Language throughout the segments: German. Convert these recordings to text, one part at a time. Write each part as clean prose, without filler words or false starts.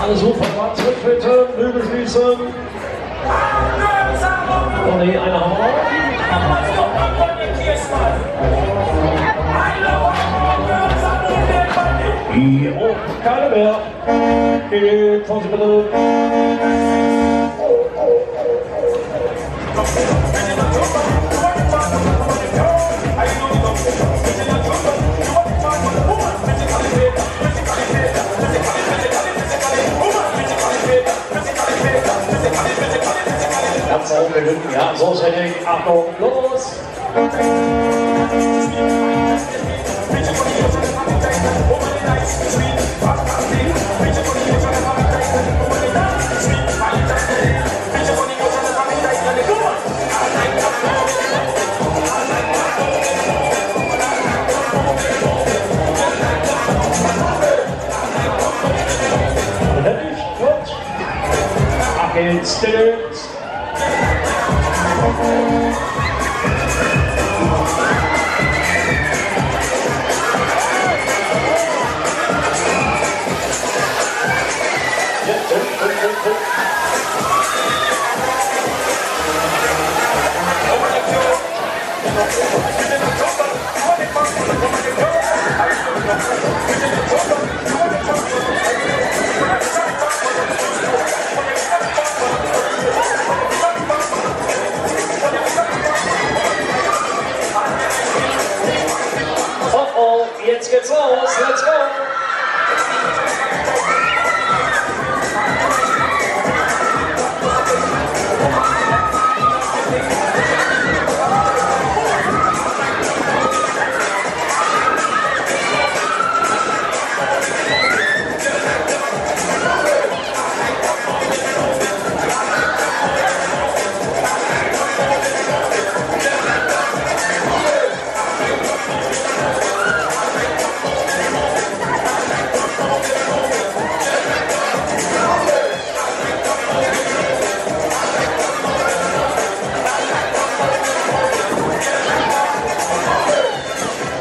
Alles Ufer zurücktreten, Bügel schließen. Oh ne, eine haben wir. Jo, keine mehr. Fahren Sie bitte. Ganz oben der Lücken, ja, so ist er. Achtung, los! Ab geht's, Oh, jetzt geht's los, let's go!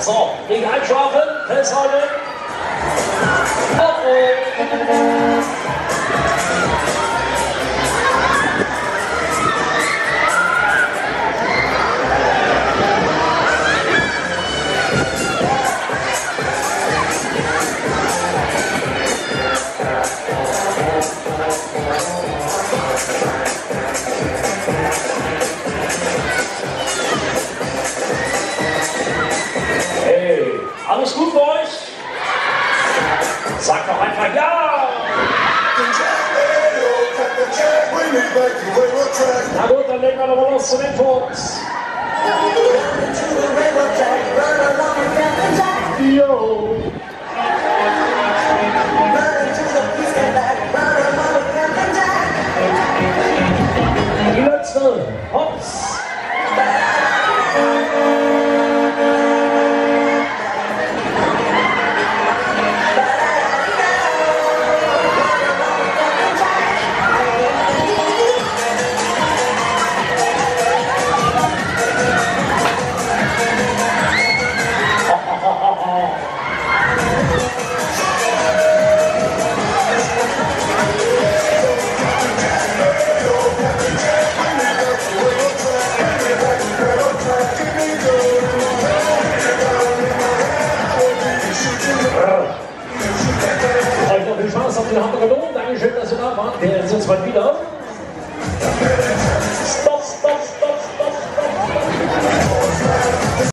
So, nicht einschlafen, festhalten. Oh oh. Alles gut für euch? Sagt doch einfach ja! Na gut, dann legen wir nochmal los zu den Fotos. Jo! Die letzte, hops! Euch noch viel Spaß auf den Hamburger Dom. Dankeschön, dass ihr da wart. Wir sehen uns bald wieder.